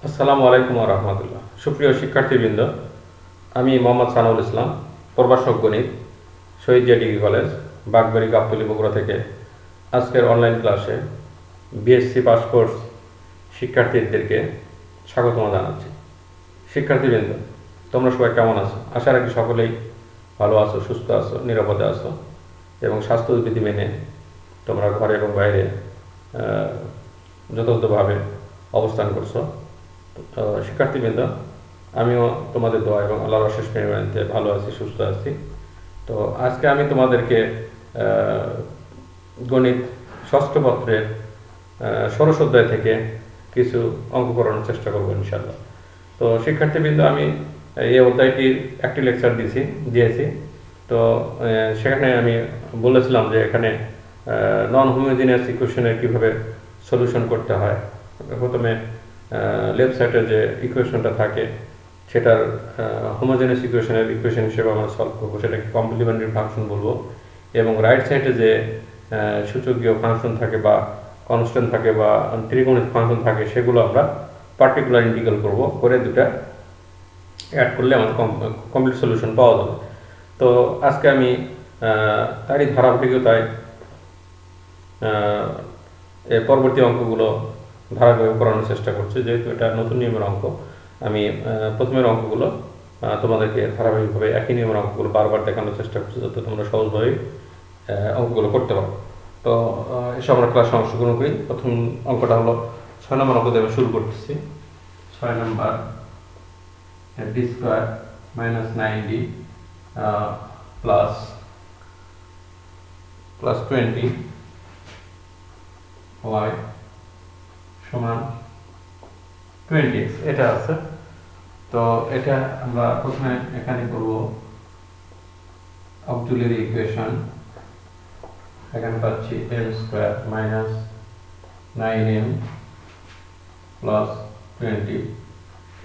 আসসালামু আলাইকুম ওয়া রাহমাতুল্লাহ। সুপ্রিয় শিক্ষার্থীবৃন্দ, আমি মোহাম্মদ সানাউল ইসলাম, প্রভাষক গণিত, শহীদ জিয়া ডিগ্রি কলেজ, বাগবাড়ি, গাবতলী, বগুড়া থেকে আজকের অনলাইন ক্লাসে বিএসসি পাস কোর্স শিক্ষার্থীদেরকে স্বাগতম জানাচ্ছি। শিক্ষার্থীবৃন্দ, তোমরা সবাই কেমন আছো? আশা রাখি সকলেই ভালো আছো, সুস্থ আছো, নিরাপদে আছো এবং স্বাস্থ্যবিধি মেনে তোমরা ঘরে এবং বাইরে যথাযথভাবে অবস্থান করছো। শিক্ষার্থীবৃন্দ, আমিও তোমাদের দোয়া এবং আল্লাহর অশেষ মেহেরবানিতে ভালো আছি, সুস্থ আছি। তো আজকে আমি তোমাদেরকে গণিত ষষ্ঠ পত্রের ষোড়শ অধ্যায় থেকে কিছু অঙ্ক করানোর চেষ্টা করবো ইনশাল্লাহ। তো শিক্ষার্থীবৃন্দ, আমি এই অধ্যায়টির একটি লেকচার দিয়েছি। তো সেখানে আমি বলেছিলাম যে এখানে নন হোমোজিনিয়াস ইকুয়েশনের কীভাবে সলিউশন করতে হয়। প্রথমে লেফট সাইডে যে ইকুয়েশনটা থাকে সেটার হোমোজেনিয়াস ইকুয়েশন হিসেবে আমরা সলভ করবো, সেটাকে কমপ্লিমেন্টারি ফাংশন বলবো। এবং রাইট সাইডে যে সূচকীয় ফাংশন থাকে বা কনস্ট্যান্ট থাকে বা ত্রিকোণিক ফাংশন থাকে সেগুলো আমরা পার্টিকুলার ইন্টিগ্রাল করবো, করে দুটা অ্যাড করলে আমাদের কমপ্লিট সলিউশন পাওয়া যাবে। তো আজকে আমি তারই ধারাবাহিকতায় এর পরবর্তী অঙ্কগুলো ধারাবাহিক করানোর চেষ্টা করছি। যেহেতু এটা নতুন নিয়মের অঙ্ক, আমি প্রথমের অঙ্কগুলো তোমাদেরকে ধারাবাহিকভাবে একই নিয়মের অঙ্কগুলো বারবার দেখানোর চেষ্টা করছি, যাতে তোমরা সহজভাবে অঙ্কগুলো করতে পারো। তো এসব আমরা ক্লাসে অংশগ্রহণ করি। প্রথম অঙ্কটা হলো 6 নম্বর অঙ্ক দিয়ে আমি শুরু করতেছি। 6 নম্বর, D square minus 9d plus 20 y সমান 20x, এটা আছে। তো এটা আমরা প্রথমে এখানে করব অক্সিলারি ইকুয়েশন। এখানে পাচ্ছি m square minus 9m plus 20।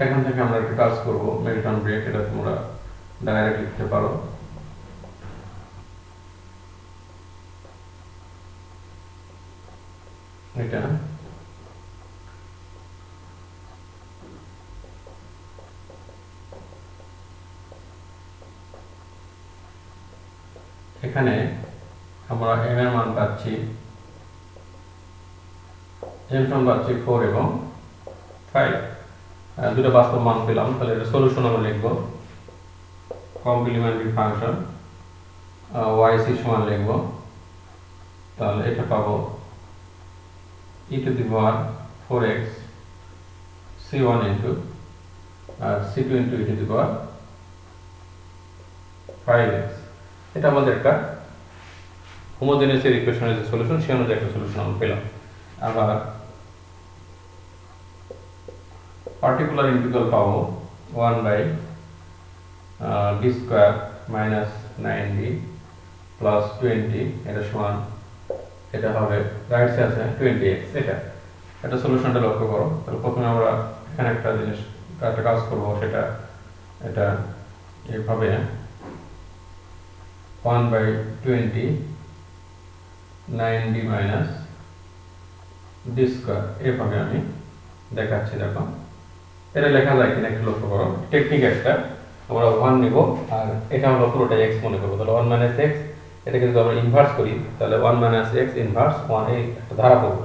এখান থেকে আমরা একটা কাজ করব, মিল্টন ব্রেক, এটা তোমরা ডাইরেক্ট লিখতে পারো। এটা এখানে আমরা m এর মান পাচ্ছি, m সমান পাচ্ছি 4 এবং 5, দুটো বাস্তব মান পেলাম। তাহলে এটা সলিউশন আমরা লিখব কমপ্লিমেন্টারি ফাংশন yc সমান লিখব। তাহলে এটা পাবো e to the power 4x c1 into c2 into e to the power 5x। এটা আমাদের একটা হোমোজেনিয়াস ইকুয়েশনের যে সলিউশন, সে অনুযায়ী একটা সলিউশন আমরা পেলাম। আবার পার্টিকুলার ইন্টিগ্রাল পাবো 1 by D square minus 9d plus 20, এটা সমান, এটা হবে রাইট সাইড আছে 20x। এটা সলিউশনটা লক্ষ্য করো। তাহলে প্রথমে আমরা এখানে একটা জিনিস, একটা কাজ করব, সেটা এটা এইভাবে 1 by 20 9d minus D square, এভাবে আমি দেখাচ্ছি। দেখো এটা লেখা যায় কিনা একটু লক্ষ্য করো। টেকনিক একটা, আমরা 1 নিব আর এটা হলো পুরোটাই x মনে করবো। তাহলে 1 মাইনাস x, এটাকে যদি আমরা ইনভার্স করি তাহলে 1 মাইনাস x ইনভার্স 1, এই একটা ধারা পাবো।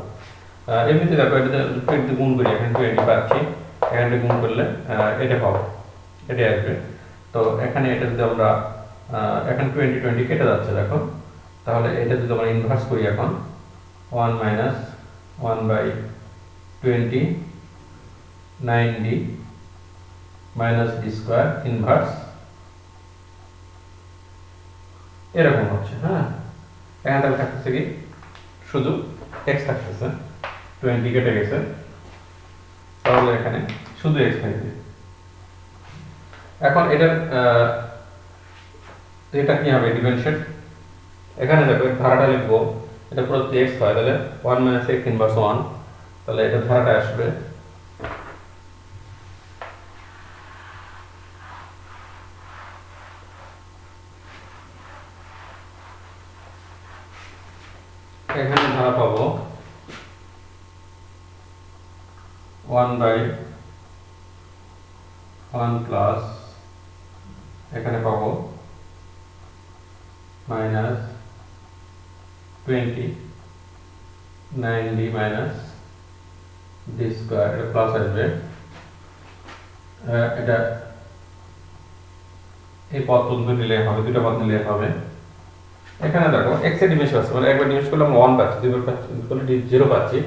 এমনিতে দেখো এটাতে 20 গুণ করি, এখানে 20 পাচ্ছি, এখানে গুণ করলে এটা পাবো, এটাই আসবে। তো এখানে এটা যদি আমরা এখন 20 কেটে যাচ্ছে দেখো, তাহলে এটা যদি আমরা ইনভার্স করি এখন 1 minus 1 by 20 9d minus D square inverse, এরকম হচ্ছে। হ্যাঁ, এখানে তাহলে থাকতেছে কি, শুধু x থাকতেছে, 20 কেটে গেছে, তাহলে এখানে শুধু x থাকবে। এখন এটার এটা কি হবে, ডিমেনশন। এখানে দেখো ধারাটা লিখবো, এটা প্রতি x হয়, তাহলে 1 মাইনাস x ইনভার্স 1, তাহলে এটা ধারাটা আসবে এখানে ধারা পাবো 1 বাই 1 প্লাস এখানে পাবো minus 20 9d minus D square, এটা প্লাস আসবে, এটা এই পদ পর্যন্ত নিলে হবে, দুটো পদ নিলে হবে। এখানে দেখো x এর ডিমেনশন আছে, মানে একবার ডিমেনশন করলে আমরা 1 পাচ্ছি, দুইবার করলে 0 পাচ্ছি।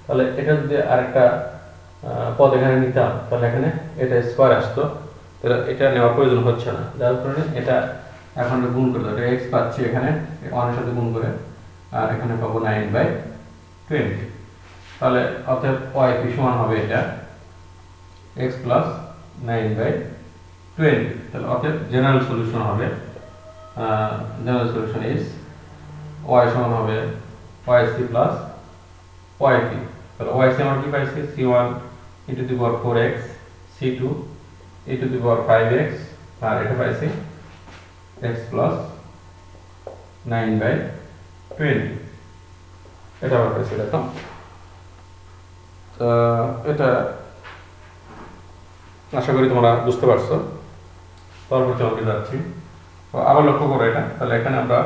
তাহলে এটা যদি আরেকটা পদ এখানে নিতাম তাহলে এখানে এটা স্কয়ার আসতো, তাহলে এটা নেওয়ার প্রয়োজন হচ্ছে না, যার কারণে এটা এখন গুণ করে দাও, এটা x পাচ্ছি এখানে 1 এর সাথে গুণ করে, আর এখানে পাবো 9/20। তাহলে অতএব y কি সমান হবে এটা x প্লাস 9/20। তাহলে অতএব জেনারেল সলিউশন হবে, জেনারেল সলিউশন ইজ y সমান হবে yc প্লাস yp। তাহলে yc আমরা কি পাইছি, c1 e to the power 4x, c2 e to the power 5x, আর এটা পাইছি x প্লাস 9/20। এটা আমরা পাইছি, দেখো এটা আশা করি তোমরা বুঝতে পারছো। পরবর্তী অঙ্কে যাচ্ছি, আবার লক্ষ্য করো এটা। তাহলে এখানে আমরা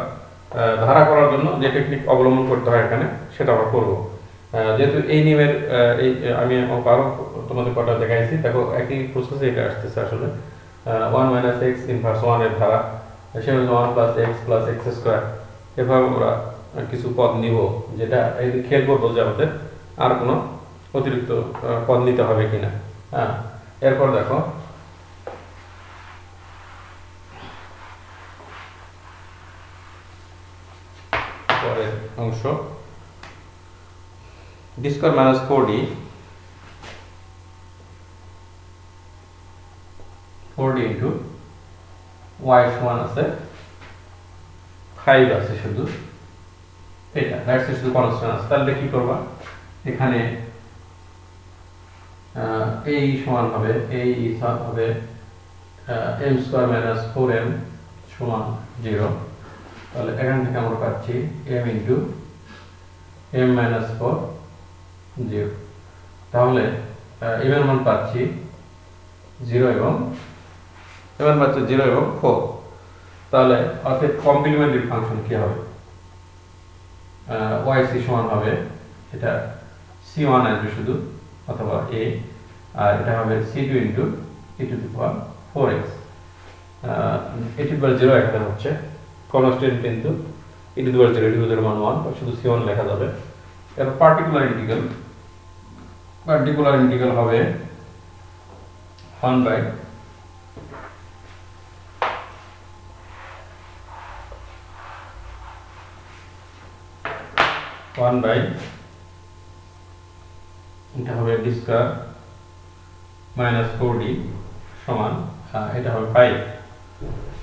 ধারা করার জন্য যে টেকনিক অবলম্বন করতে হয় এখানে সেটা আমরা করবো। যেহেতু এই নিয়মের আমি আরও তোমাদের কটা দেখাইছি, দেখো একই প্রসেসে এটা আসতেছে আসলে। 1 মাইনাস এক্স ইনভার্স 1 এর ধারা, সেটা হচ্ছে 1 plus x plus x square. এভাবে আমরা কিছু পদ নিব, যেটা এই খেয়াল করবো যে আমাদের আর কোনো অতিরিক্ত পদ নিতে হবে কিনা। হ্যাঁ, এরপর দেখো পরের অংশ, D square minus 4d, 4d into y সমান আছে 5 আছে শুধু, এটা দ্যাটস শুধু কনস্ট্যান্ট আছে। তাহলে কি করবা, এখানে এই সমান হবে এই হবে m স্কয়ার মাইনাস 4m সমান 0। তাহলে এখান থেকে আমরা পাচ্ছি m ইন্টু m মাইনাস 4 0। তাহলে m এর মান পাচ্ছি 0 এবং m এর পাচ্ছি 0 এবং 4। তাহলে অর্থাৎ কমপ্লিমেন্টারি ফাংশন কি হবে, yc সমান হবে, এটা c1 আসবে শুধু অথবা a, আর এটা হবে c2 into e to the power 4x। e to the power 0 একটা হচ্ছে কনস্ট্যান্ট, কিন্তু e টু দি পাওয়ার 0 এর মান 1, শুধু c1 লেখা যাবে। এর পার্টিকুলার ইন্টিগ্রাল হবে 1 বাই এটা হবে ডি স্কয়ার মাইনাস 4d সমান, এটা হবে 5।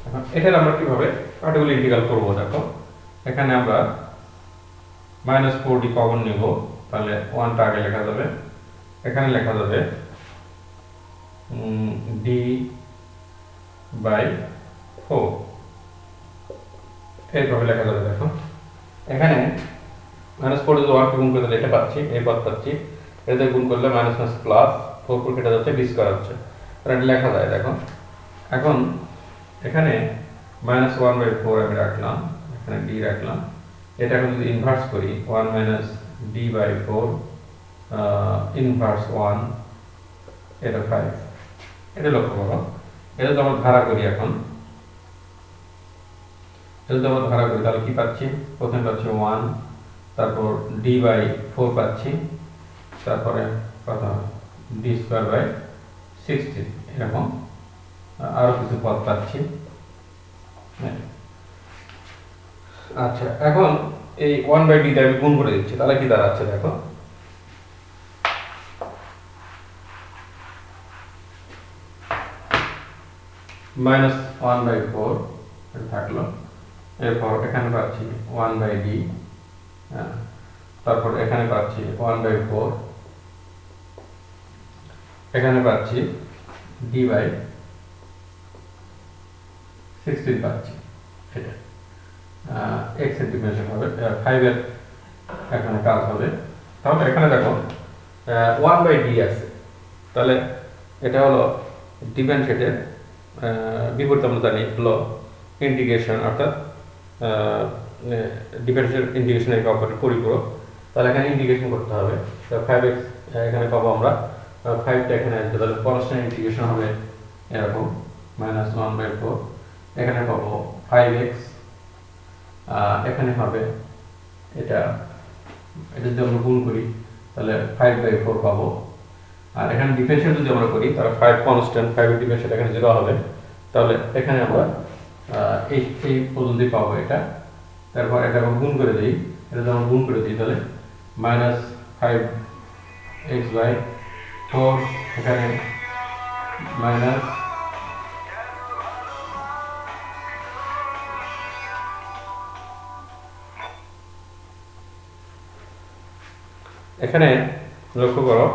এখন এটার আমরা কিভাবে পার্টিকুলার ইন্টিগ্রাল করব, দেখো এখানে আমরা মাইনাস 4d কমন নিব, তাহলে 1টা আগে লেখা যাবে, এখানে লেখা যাবে d বাই 4, এইভাবে লেখা যাবে। দেখো এখানে মাইনাস 4 যদি 1 কে গুণ করে দিলে এটা পাচ্ছি, এই পদ পাচ্ছি, এটাতে গুণ করলে মাইনাস মাইনাস প্লাস 4 4 কেটে যাচ্ছে, ডি স্কয়ার হচ্ছে, এটা লেখা যায়। দেখো এখন এখানে মাইনাস 1/4 আমি রাখলাম, এখানে ডি রাখলাম, এটা এখন যদি ইনভার্স করি 1 মাইনাস ডি বাই 4 ইনভার্স 1, এটা 5। এটা লক্ষ্য করো, এটা যদি আমরা ধারা করি, এখন এটা যদি আমরা ধারা করি তাহলে কি পাচ্ছি, প্রথমে পাচ্ছি 1, তারপর ডি বাই 4 পাচ্ছি, তারপরে কত ডি স্কয়ার বাই 16, এরকম আরো কিছু পদ পাচ্ছি। আচ্ছা, এখন এই 1/d তে আমি গুণ করে দিচ্ছি, তাহলে কি দাঁড়াচ্ছে, দেখো মাইনাস 1/4 এটা থাকলো, এরপর এখানে পাচ্ছি 1/d, তারপর এখানে পাচ্ছি 1/4, এখানে পাচ্ছি d বাই 16 পাচ্ছি, এটা x এর ডিমেনশন হবে, 5 এর এখানে কাজ হবে। তাহলে এখানে দেখো 1/d আছে, তাহলে এটা হলো ডিফারেন্সিয়েটের বিপরীত আমরা জানি হলো ইন্টিগ্রেশন, অর্থাৎ ডিফারেন্সিয়াল ইন্টিগ্রেশন একে অপরের পরিপূরক। তাহলে এখানে ইন্টিগ্রেশন করতে হবে। তো 5x এখানে পাবো আমরা 5টা এখানে আসবে, তাহলে কনস্ট্যান্ট ইন্টিগ্রেশন হবে এরকম -1/4। এখানে পাবো 5x, এখানে হবে এটা যদি আমরা গুণ করি তাহলে 5/4 পাবো। আর এখানে ডিফারেন্সিয়েট যদি আমরা করি তাহলে 5 কনস্ট্যান্ট, 5 এর ডিফারেন্সিয়েট এখানে 0 হবে। তাহলে এখানে আমরা এই পদ্ধতি পাবো এটা। তারপর এটা আমরা গুণ করে দিই, এটা যদি আমরা গুণ করে দিই তাহলে -5x/4, এখানে মাইনাস এখানে লক্ষ্য করো,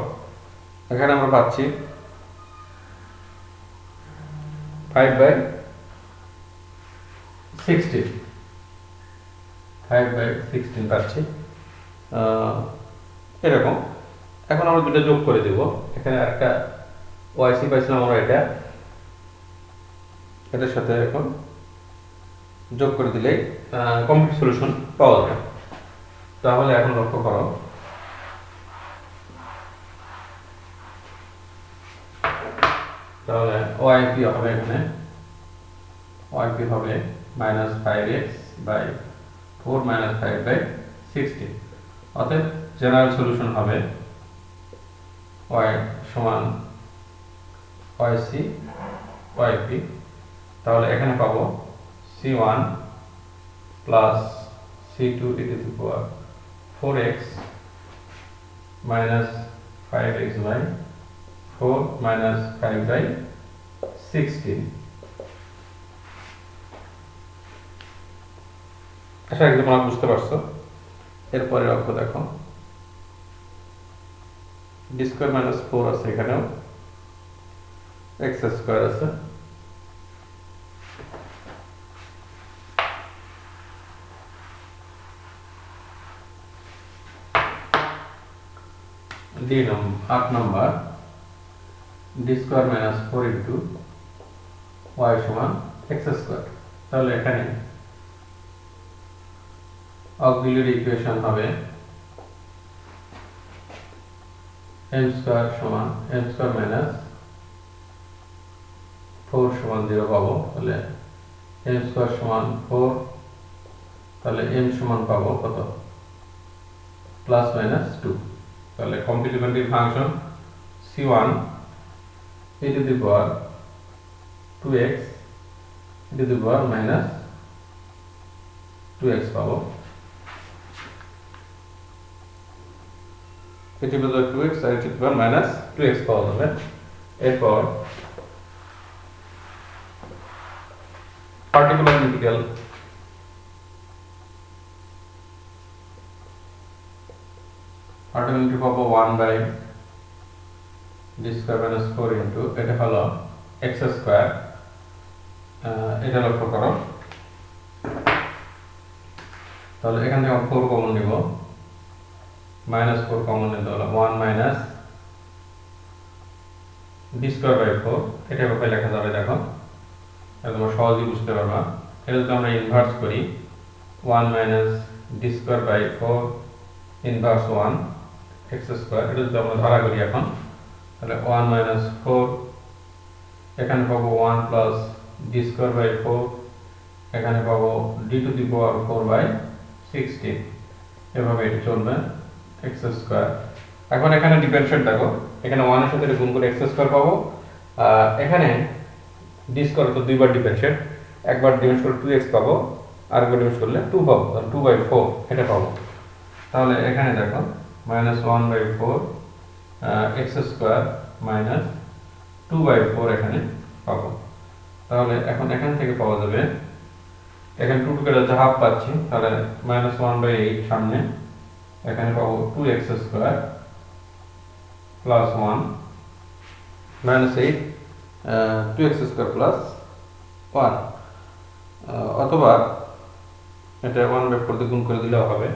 এখানে আমরা পাচ্ছি 5/16, 5/16 পাচ্ছি এরকম। এখন আমরা দুটো যোগ করে দেব। এখানে একটা YC পাইছিলাম আমরা, এটার সাথে এখন যোগ করে দিলেই কমপ্লিট সলিউশন পাওয়া যাবে। তাহলে এখন লক্ষ্য করো, তাহলে OIP হবে এখানে, OIP হবে -5x/4 -5/16। অতএব জেনারেল সলিউশন হবে y সমান YC YP। তাহলে এখানে পাবো C1 plus C2 e⁴x -5x/4 -5/16। আশা করি তোমরা বুঝতে পারছো। এরপরে অঙ্ক দেখো, d² - 4 আছে, এখানেও x² আছে। আট নম্বর, d² - 4 * y সমান x²। তাহলে এখানে অক্সিলিয়ারি ইকুয়েশন হবে m² সমান m² - 4 সমান 0 পাবো। তাহলে m² সমান 4, তাহলে m সমান পাবো কত, +-2। তাহলে complimentary function C1 e⁴2x e⁻²x পাবো, e⁻²x আর e⁻²x পাওয়া যাবে। এরপর পার্টিকুলার ইন্টিগ্রাল, পাবো 1/d² - 4 এটা হলো x²। এটা লক্ষ্য করো, তাহলে এখান থেকে 4 কমন নিব, -4 কমন নিতে হলো 1 - d²/4। এটা এভাবে লেখা যাবে, দেখো তোমরা সহজেই বুঝতে পারবা। এটা যদি আমরা ইনভার্স করি 1 - d²/4 ইনভার্স 1 x², এটা যদি আমরা ধারা করি এখন, তাহলে 1 - 4, এখানে পাবো 1 + d²/4, এখানে পাবো d⁴/16। এভাবে এটা চলবে x²। এখন এখানে ডিফারেন্সিয়েট দেখো, এখানে 1 এর সাথে গুণ করে x² পাবো। এখানে d² তো দুইবার ডিফারেন্সিয়েট, একবার ডিফারেন্স করলে 2x পাবো, আরেকবার ডিফারেন্স করলে 2 পাবো, তাহলে 2/4 এটা পাবো। তাহলে এখানে দেখো -1/4 x² - 2/4 এখানে পাবো। তাহলে এখন এখান থেকে পাওয়া যাবে, এখানে 2 কেটে যাচ্ছে, হাফ পাচ্ছি, তাহলে -1/8 সামনে, এখানে পাবো 2x² + 1 -8 2x² + 1, অথবা এটা 1/4 দিয়ে গুণ করে দিলেও হবে।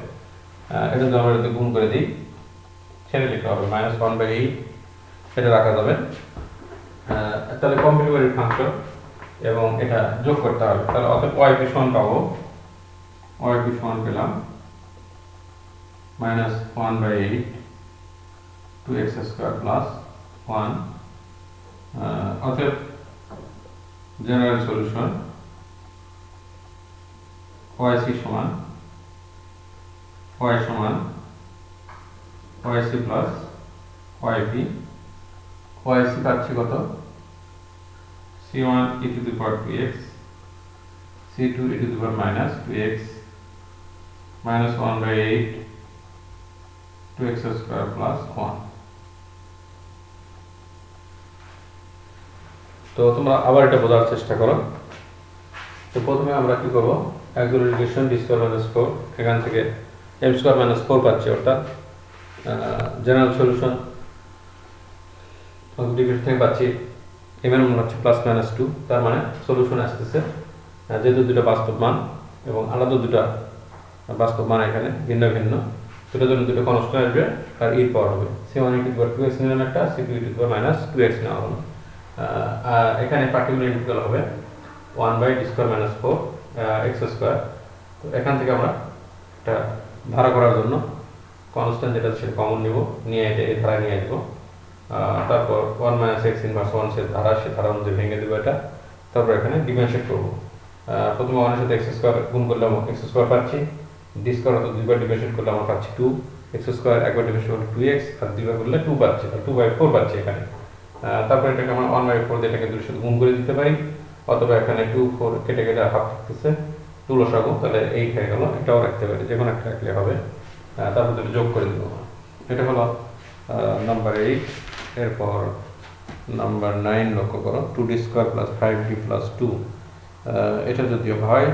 এটা যদি আমরা যদি গুণ করে দিই ছেড়ে লিখতে হবে, -1/8 এটা রাখা যাবে। তাহলে কমপ্লিমেন্টারি ফাংশন এবং এটা যোগ করতে হবে। তাহলে অতএব ওয়াইপি সমান পাবো, ওয়াইপি সমান পেলাম -1/8 2x স্কয়ার প্লাস 1। অতএব জেনারেল সলিউশন yc সমান y সমান yc প্লাস yp। yc পাচ্ছি কত, c1 e to the power 2x, c2 e to the power minus 2x -1/8 2x square plus 1। তো তোমরা আবার এটা বোঝার চেষ্টা করো। তো প্রথমে আমরা কি করব, axillary relation d square minus 4, এখান থেকে m স্কয়ার মাইনাস 4 পাচ্ছি, অর্থাৎ জেনারেল সলিউশন ডিগ্রি থেকে পাচ্ছি m এর মান হচ্ছে +-2, তার মানে সলিউশন আসতেছে যেহেতু দুটো বাস্তব মান এবং আলাদা দুটো বাস্তব মান এখানে ভিন্ন ভিন্ন, দুটোর জন্য দুটো কনস্ট্যান্ট আসবে আর e পাওয়ার হবে c1 e to the power 2x নিলাম একটা, c2 e to the power minus 2x নেওয়া হলো। আর এখানে পার্টিকুলার ইন্টিগ্রাল হবে 1/d square minus 4 x square. তো এখান থেকে আমরা এটা ধারা করার জন্য কনস্ট্যান্ট যেটা সেটা কমন নিব, নিয়ে এটা এই ধারা নিয়ে আসবো, তারপর 1 - x ইনভার্স 1 সে ধারা অনুযায়ী ভেঙে দেবো এটা, তারপর এখানে ডিমেনশন করবো। প্রথমে 1 এর সাথে x স্কয়ার গুণ করলে আমরা x স্কয়ার পাচ্ছি, d স্কয়ার অর্থাৎ দুইবার ডিমেনশন করলে আমরা পাচ্ছি 2, x স্কয়ার একবার ডিমেনশন করলে 2x আর দুইবার করলে 2 পাচ্ছি, আর 2/4 পাচ্ছি এখানে। তারপর এটাকে আমরা 1/4 দিয়ে এটাকে 2 এর সাথে গুণ করে দিতে পারি, অথবা এখানে 2 4 কেটে কেটে হাফ থাকতেছে 2 লসাগু, তাহলে 8 হয়ে গেল, এটাও রাখতে পারি, যে কোনো একটা রাখলে হবে। তারপর দুটো যোগ করে দেবো, এটা হলো নাম্বার 8। এরপর নাম্বার 9 লক্ষ্য করো, 2d square plus 5d plus 2, এটা যদি হয়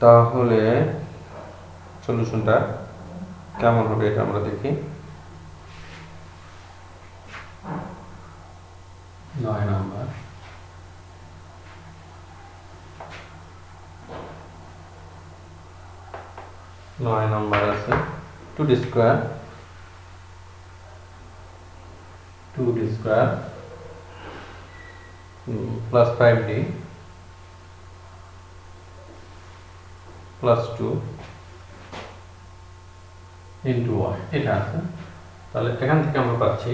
তাহলে সলিউশনটা কেমন হবে এটা আমরা দেখি। 9 নাম্বার, আছে 2d square plus 5d plus 2 into y, এটা আছে। তাহলে এখান থেকে আমরা পাচ্ছি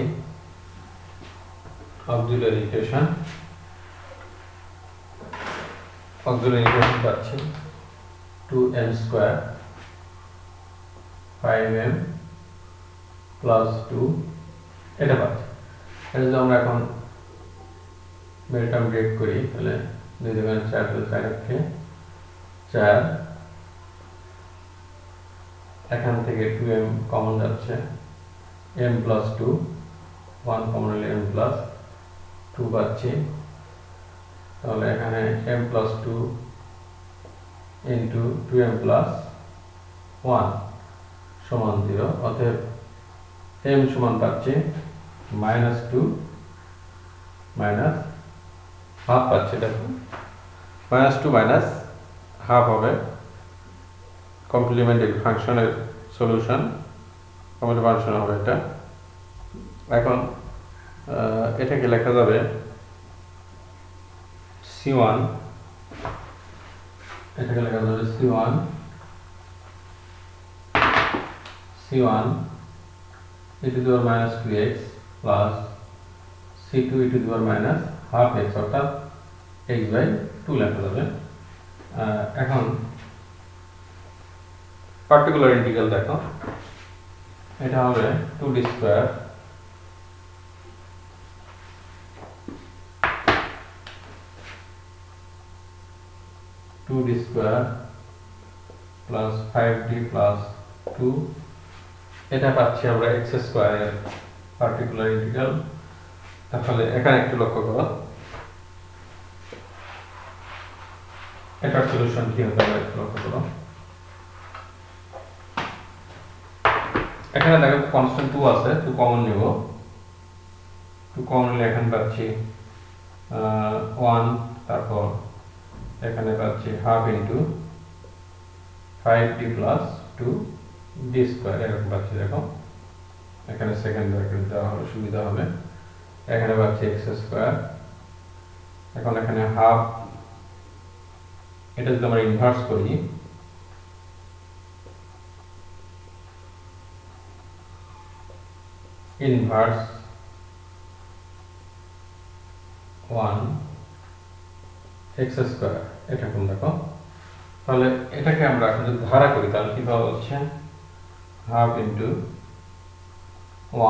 অক্সিলারি ইকুয়েশন পাচ্ছি 2m স্কয়ার 5m প্লাস 2, এটা পাচ্ছি। এটা যদি আমরা এখন মিডটার্ম ব্রেক করি, তাহলে 2 দোকানে 4 প্লাস 4 কে 4, এখান থেকে 2m কমন যাচ্ছে, m প্লাস 2 1 কমন হলে m প্লাস 2 পাচ্ছি। তাহলে এখানে m plus 2 into 2m plus 1 সমান 0, অতএব m সমান পাচ্ছি -2 মাইনাস হাফ পাচ্ছি, দেখো -2 মাইনাস হাফ হবে কমপ্লিমেন্টারি ফাংশনের সলিউশন, কমপ্লিমেন্টারি ফাংশন হবে এটা। এখন এটাকে লেখা যাবে c1, এটাকে লেখা যাবে c1 e to the power minus 2x plus c2 e to the power minus half x, অর্থাৎ x/2 লেখা যাবে। এখন পার্টিকুলার ইন্টিগ্রাল দেখো, এটা হবে 2d square plus 5d plus 2, এটা পাচ্ছি আমরা x স্কয়ারের পার্টিকুলার ইন্টিগ্রাল। তাহলে এখানে একটু লক্ষ্য করো, এটার সলিউশন কি হতে পারে একটু লক্ষ্য করো। এখানে দেখো কনস্ট্যান্ট 2 আছে, 2 কমন নিব, 2 কমন নিলে এখানে পাচ্ছি 1, তারপর এখানে পাচ্ছি half into 5d plus 2d square, এরকম পাচ্ছি। দেখো এখানে সেকেন্ড ব্র্যাকেট দেওয়া হলে সুবিধা হবে, এখানে পাচ্ছি x স্কয়ার এখন এখানে হাফ, এটা যদি আমরা ইনভার্স করি, ইনভার্স 1 এক্স স্কয়ার, এটা কোন দেখো, তাহলে এটাকে আমরা এখন যদি ধারা করি তাহলে কি পাবো হচ্ছে হাফ ইন্টু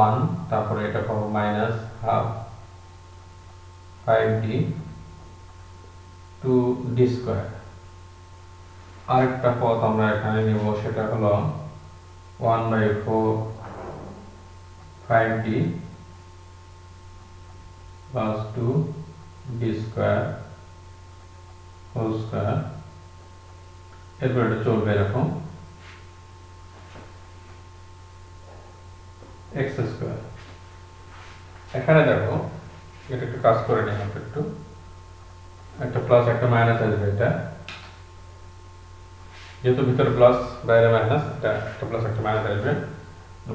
1, তারপরে এটা পাবো minus half 5d 2d square. আরেকটা পদ আমরা এখানে নেব, সেটা হলো 1/4 5d plus 2d square whole square. এরপর এটা চলবে এরকম এক্স স্কয়ার। এখানে দেখো এটা একটু কাজ করে নিই, একটু একটা প্লাস একটা মাইনাস আসবে, এটা যেহেতু ভিতরে প্লাস বাইরে মাইনাস, এটা একটা প্লাস একটা মাইনাস আসবে।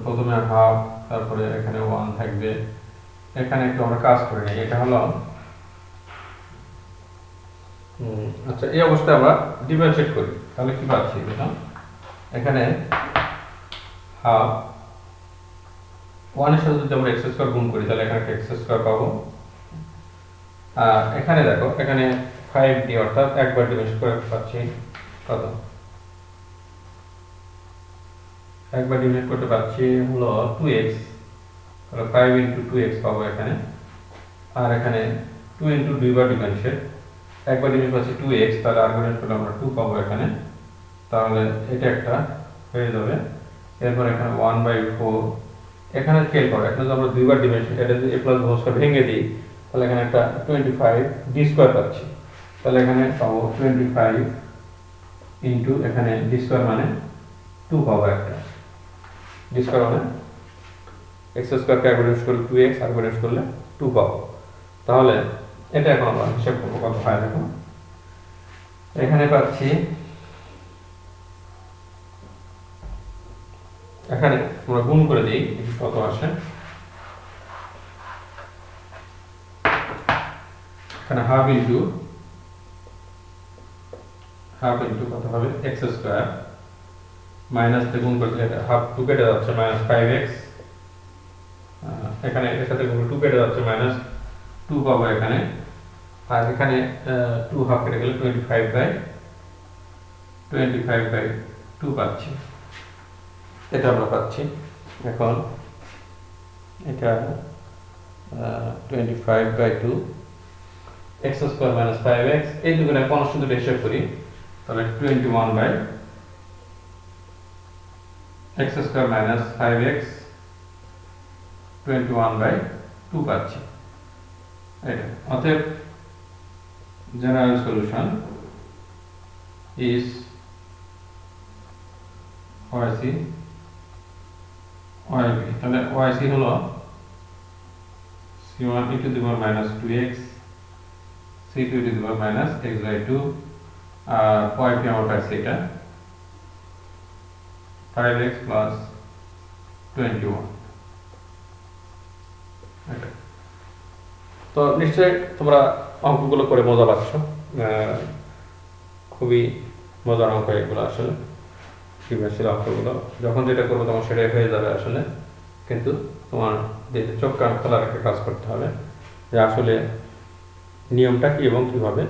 প্রথমে হাফ, তারপরে এখানে 1 থাকবে। এখানে একটু আমরা কাজ করে নিই, এটা হলো আচ্ছা, এই অবস্থায় আমরা ডিফারেন্সিয়েট করি, তাহলে কি পাচ্ছি দেখুন, এখানে হাফ 1 এর সাথে যদি আমরা এক্স স্কয়ার গুণ করি তাহলে এখানে এক্স স্কয়ার পাবো। আর এখানে দেখো, এখানে 5d অর্থাৎ একবার ডিভাইড করে পাচ্ছি কত, একবার ডিভাইড করতে পাচ্ছি হলো 2x, তাহলে 5 ইন্টু 2x পাবো এখানে। আর এখানে 2 ইন্টু দুইবার ডিফারেন্সিয়েট, একবার ডিভাইড পাচ্ছি 2x, তাহলে আর্গুমেন্ট করলে আমরা 2 পাবো এখানে, তাহলে এটা একটা হয়ে যাবে। এরপর এখানে 1/4, এখানে খেয়াল করো, এখানে যদি আমরা দুইবার ডিফারেন্সিয়েট, এটা যদি a প্লাস হোল স্কয়ার ভেঙে দিই তাহলে এখানে একটা 25d স্কয়ার পাচ্ছি, তাহলে এখানে পাবো 25 ইন্টু এখানে d স্কয়ার মানে 2 পাবো একটা, d স্কয়ার মানে x স্কয়ারকে একবার ইউজ করলে 2x, আরেকবার ইউজ করলে 2 পাবো। তাহলে এটা এখন আমরা হিসাব করবো কত হয় দেখো, এখানে পাচ্ছি, এখানে আমরা গুণ করে দিই কত আসে, এখানে হাফ ইন্টু কত হবে এক্স স্কয়ার, মাইনাস দিয়ে গুণ করলে এটা হাফ 2 কেটে যাচ্ছে মাইনাস 5x, এখানে এর সাথে গুণ 2 কেটে যাচ্ছে মাইনাস 2 পাবো এখানে। আর এখানে 2 হাফ কেটে গেলে 25/2 পাচ্ছি, এটা আমরা পাচ্ছি। এখন এটা 25/2 এক্স স্কয়ার মাইনাস 5x, এই দুগুণে 15 দুটো হিসাব করি তাহলে 21 x স্কয়ার মাইনাস 5x 21/2 পাচ্ছি। এটা অতএব general solution is YC YB, তাহলে YC হলো C1 e to the power minus 2x C2 e to the power minus x/2, R YP আমরা পাচ্ছি এটা 5x plus 21। তো নিশ্চয়ই তোমরা অঙ্কগুলো করে মজা পাচ্ছ, খুবই মজার অঙ্ক এগুলো আসলে, ত্রিমাসিক অঙ্কগুলো যখন যেটা করবো তখন সেটাই হয়ে যাবে আসলে, কিন্তু তোমার যে চোখ কান খোলা রেখে কাজ করতে হবে যে আসলে নিয়মটা কি এবং কীভাবে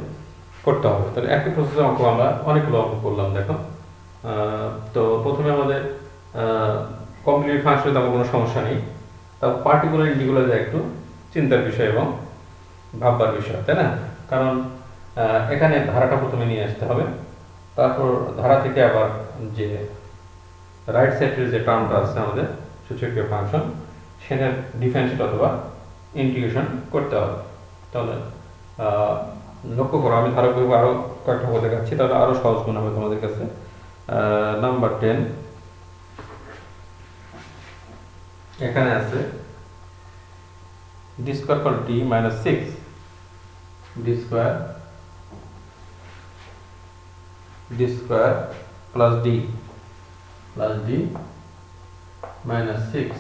করতে হবে। তাহলে একই প্রসেসে অঙ্ক আমরা অনেকগুলো অঙ্ক করলাম দেখো। তো প্রথমে আমাদের কমপ্লিট ফাংশনে তেমন কোনো সমস্যা নেই, তাও পার্টিকুলার ইন্টিগ্রালে একটু চিন্তার বিষয় এবং ভাববার বিষয়, তাই না? কারণ এখানে ধারাটা প্রথমে নিয়ে আসতে হবে, তারপর ধারা থেকে আবার যে রাইট সাইডের যে টার্মটা আছে আমাদের সূচকীয় ফাংশন, সেটার ডিফারেন্সিয়েট অথবা ইন্টিগ্রেশন করতে হবে। তাহলে লক্ষ্য করো, আমি ধারাবাহিক আরও কয়েকটা বলে দেখাচ্ছি, তাহলে আরও সহজ মনে হবে তোমাদের কাছে। নাম্বার 10 এখানে আছে d square for d minus 6, d square plus d minus 6,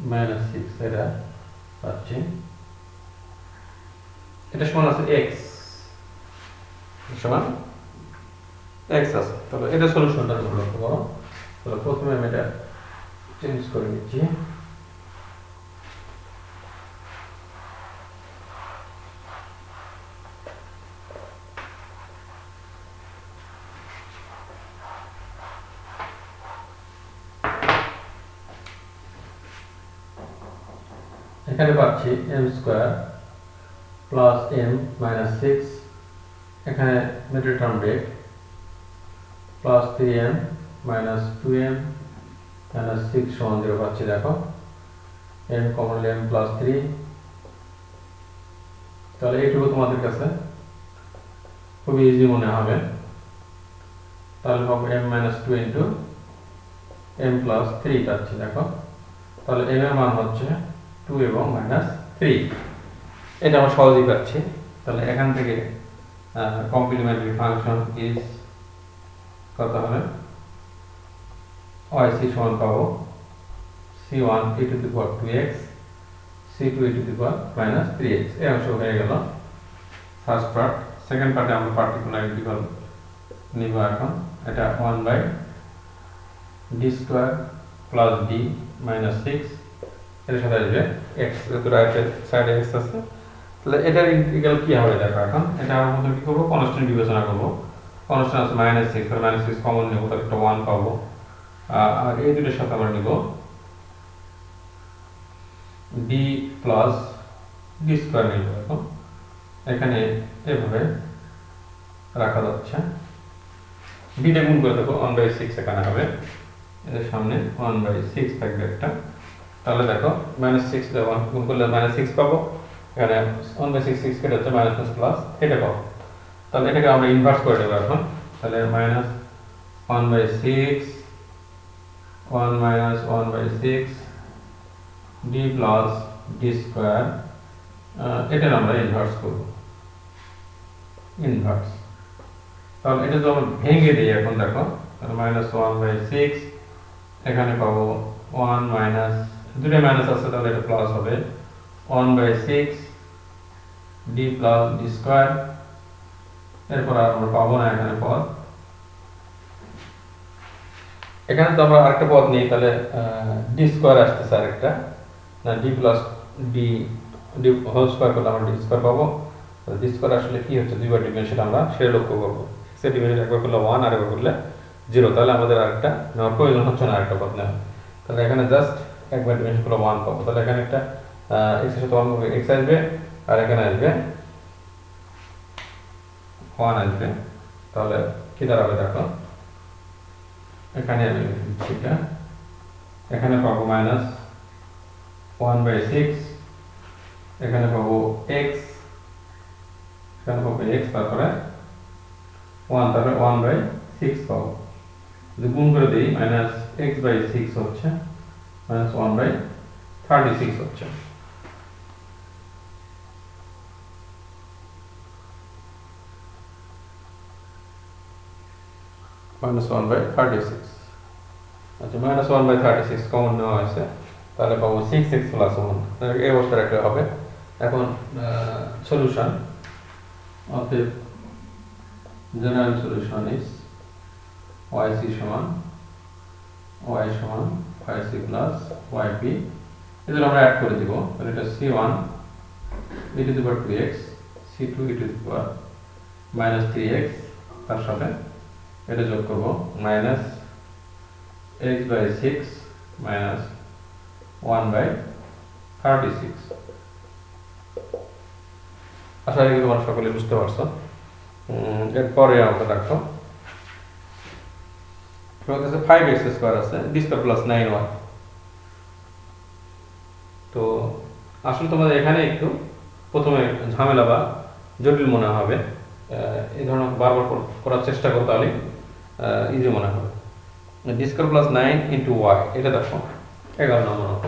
-6 এটা পাচ্ছি, এটা সমান আছে x সমান x আছে। তাহলে এটা সলিউশনটা লক্ষ্য করো। তাহলে প্রথমে আমি এটা চেঞ্জ করে নিচ্ছি। এখানে পাচ্ছি m square plus m minus 6, এখানে middle term break plus 3m minus 2m minus 6 সমান 0 পাচ্ছি। দেখো m কমন m প্লাস 3, তাহলে এইটুকু তোমাদের কাছে খুবই ইজি মনে হবে। তাহলে হবে m minus 2 into m plus 3 পাচ্ছি। দেখো তাহলে m এর মান হচ্ছে 2 এবং মাইনাস 3, এটা আমরা সহজেই পাচ্ছি। তাহলে এখান থেকে কমপ্লিমেন্টারি ফাংশন ইজ কত হবে, yc সমান পাবো c1 e to the power 2x c2 e to the power minus 3x। এই অংশ হয়ে গেল ফার্স্ট পার্ট। সেকেন্ড পার্টে আমরা পার্টিকুলার ইন্টিগ্রাল নিব। এখন এটা 1 by d square plus d minus 6, এর সাথে আসবে x, যেহেতু রাইটের সাইডে x আছে। তাহলে এটার ইন্টিগ্রাল কি হবে দেখো। এখন এটা আমরা প্রথমে কি করব, কনস্ট্যান্ট বিবেচনা করব। কনস্ট্যান্ট আছে -6, আর -6 কমন নেব, তাহলে একটা 1 পাবো। আর এই দুটোর সাথে আমরা নিব d প্লাস d স্কয়ার নিব। এখন এখানে এভাবে রাখা যাচ্ছে, d টা গুণ করে দেখো 1/6 এখানে হবে, এর সামনে 1/6 থাকবে একটা। তাহলে দেখো -6 দিয়ে 1 গুণ করলে -6 পাবো, এখানে 1/6 6 কেটে হচ্ছে মাইনাস প্লাস এটা পাবো। তাহলে এটাকে আমরা ইনভার্স করে দেব এখন। তাহলে -1/6 1 minus 1/6 d plus d square, এটার আমরা ইনভার্স করব, ইনভার্স। তাহলে এটা যদি আমরা ভেঙে দিই এখন দেখো, তাহলে -1/6 এখানে পাবো 1 মাইনাস, দুটো মাইনাস আছে তাহলে এটা প্লাস হবে 1/6 d প্লাস d স্কয়ার। এরপর আর আমরা পাবো না এখানে পদ। এখানে তো আমরা আরেকটা পদ নেই, তাহলে d স্কয়ার আসতেছে আরেকটা, না d plus d d whole square করলে আমরা d স্কয়ার পাবো। d স্কয়ার আসলে কি হচ্ছে, দুইবার ডিভিশন আমরা সেটা লক্ষ্য করব। x এর ডিভিশন একবার করলে 1 আর একবার করলে 0, তাহলে আমাদের আরেকটা নেওয়ার প্রয়োজন হচ্ছে না আরেকটা পদ নেওয়া। তাহলে এখানে জাস্ট একবার ডিভিশন করলে 1 পাবো। তাহলে এখানে একটা x এর সাথে 1 করলে x আসবে, আর এখানে আসবে 1 আসবে। তাহলে কি দাঁড়াবে দেখো, এখানে আমি লিখছি এটা, এখানে পাবো -1/6, এখানে পাবো x, এখানে পাবো x, তারপরে 1, তারপরে 1/6 পাবো। যদি গুণ করে দিই -x/6 হচ্ছে -1/36 হচ্ছে। -1/36, আচ্ছা -1/36 কমন নেওয়া হয়েছে, তাহলে পাবো 6x + 1, এই অবস্থা রাখলে হবে। এখন সলিউশন, অতএব জেনারেল সলিউশন ইজ yc সমান y সমান 5c + yp। এদের আমরা অ্যাড করে দিব, তাহলে এটা c1 e to the power 2x c2 e to the power -3x, তার সাথে এটা যোগ করব -x/6 -1/36। আশা করি তোমরা সকলে বুঝতে পারছো। এরপরে আমরা দেখো 5x² আছে, d² + 9y। তো আসলে তোমাদের এখানে একটু প্রথমে ঝামেলা বা জটিল মনে হবে, এই ধরনের বারবার করার চেষ্টা করো, তাহলে ইজি মনে হবে। d² + 9 × y, এটা দেখো 11 নম্বর অঙ্ক।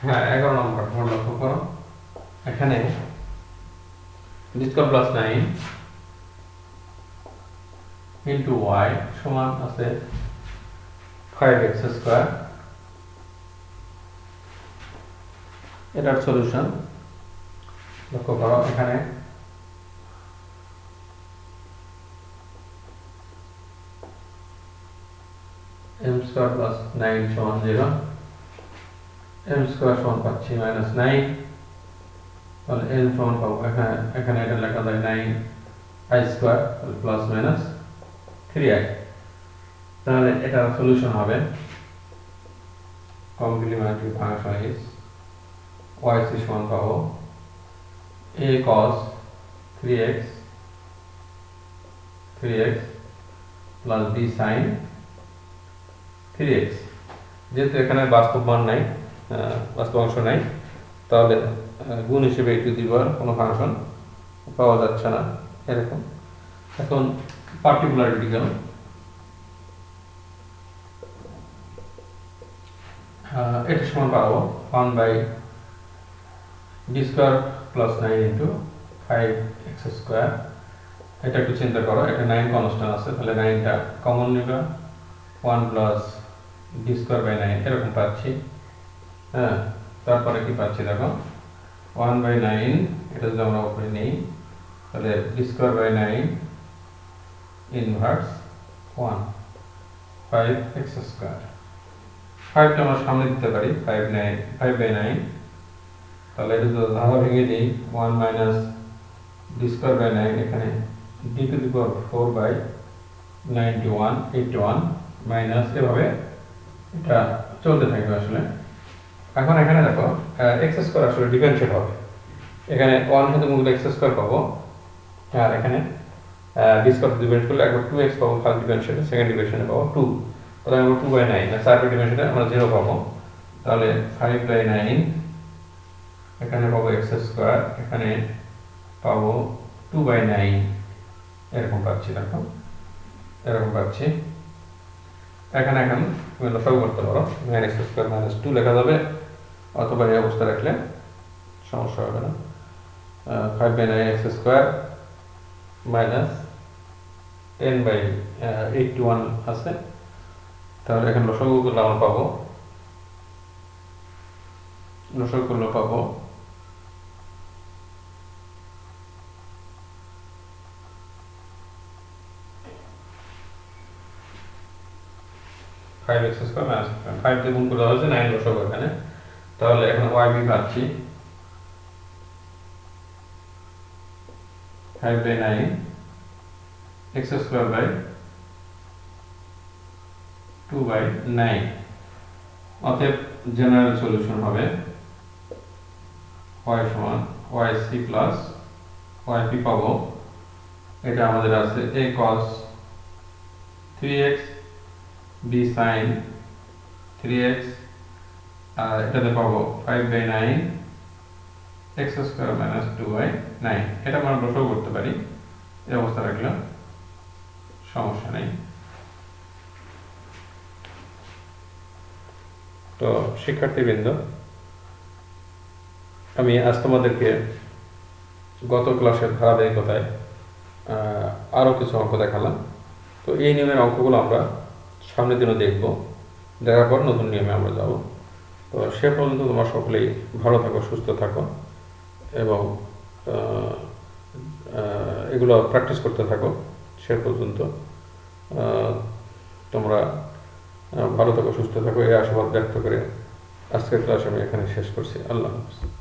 হ্যাঁ 11 নম্বর তোমরা লক্ষ্য করো, এখানে D square plus 9 into Y সমান আছে 5x স্কয়ার। এটার সলিউশন লক্ষ্য করো, এখানে m স্কয়ার প্লাস 9 সমান 0, m স্কয়ার সমান পাচ্ছি মাইনাস 9, তাহলে n সমান পাবো এখানে এটা লেখা যায় 9i square plus minus 3i। তাহলে এটার সলিউশন হবে কমপ্লিমেন্টারি ফাংশন ইজ yc সমান পাবো a cos 3x plus b sin 3x। যেহেতু এখানে বাস্তব মান নাই, বাস্তব অংশ নাই, তাহলে গুণ হিসেবে একটু দিবার কোনো ফাংশন পাওয়া যাচ্ছে না এরকম। এখন পার্টিকুলারিটি গেল, এটা সমান পাবো 1 by D square plus 9 into 5x square. এটা একটু চিন্তা করো, এটা 9 কনস্ট্যান্ট আছে, তাহলে 9টা কমন নিবা, 1 প্লাস ডি স্কয়ার বাই 9 এরকম পাচ্ছি। হ্যাঁ, তারপরে কি পাচ্ছি দেখো 1 বাই 9, এটা যদি আমরা উপরে নেই তাহলে D square by 9 inverse 1 5x square. 5টা আমরা সামনে দিতে পারি, 5 বাই 9, তাহলে এটা যদি ধারা ভেঙে দিই 1 মাইনাস ডি স্কয়ার বাই 9, এখানে D to the power 4 by 81 minus, এভাবে এটা চলতে থাকবে আসলে। এখন এখানে দেখো x স্কয়ার আসলে ডিফারেন্সিয়েট হবে, এখানে 1 সাথে গুণ করলে x স্কয়ার পাবো, আর এখানে ডি স্কয়ার ডিফারেন্স করলে একবার 2x পাবো ফার্স্ট ডিফারেন্সিয়েশনে, সেকেন্ড ডিফারেন্সিয়েশনে পাবো 2, তাহলে আমরা 2 বাই 9 আর 4 বাই ডিফারেন্সিয়েশনে আমরা 0 পাবো, তাহলে 5 বাই 9 এখানে পাবো x স্কয়ার, এখানে পাবো 2 বাই 9 এরকম পাচ্ছি। দেখো এরকম পাচ্ছি। এখন তুমি লসাগু করতে পারো, x স্কয়ার মাইনাস 2 লেখা যাবে, অথবা এই অবস্থা রাখলে সমস্যা হবে না। 5 by 9 x square minus 10 by 81 আছে, তাহলে এখানে লসাগু করলে আমরা পাবো, লসাগু করলে পাবো 5x স্কয়ার মাইনাস 5 দিয়ে গুণ করে দেওয়া হয়েছে 9 লসাগু এখানে, তাহলে এখন yb পাচ্ছি 5 by 9 x square by 2 by 9। অতএব জেনারেল সলিউশন হবে y সমান yc প্লাস yp পাবো, এটা আমাদের আছে a cos 3x b sin 3x, আর এটাতে পাবো 5 by 9 x square minus 2 by 9। এটা আমরা লসাগু করতে পারি, এই অবস্থা রাখলাম, সমস্যা নেই। তো শিক্ষার্থীবৃন্দ, আমি আজ তোমাদেরকে গত ক্লাসের ধারাবাহিকতায় আরও কিছু অঙ্ক দেখালাম। তো এই নিয়মের অঙ্কগুলো আমরা সামনের দিনও দেখব, দেখার পর নতুন নিয়মে আমরা যাব। তো সে পর্যন্ত তোমরা সকলেই ভালো থাকো, সুস্থ থাকো, এবং এগুলো প্র্যাকটিস করতে থাকো। সে পর্যন্ত তোমরা ভালো থাকো, সুস্থ থাকো, এই আশাবাদ ব্যক্ত করে আজকের ক্লাস আমি এখানে শেষ করছি। আল্লাহ হাফেজ।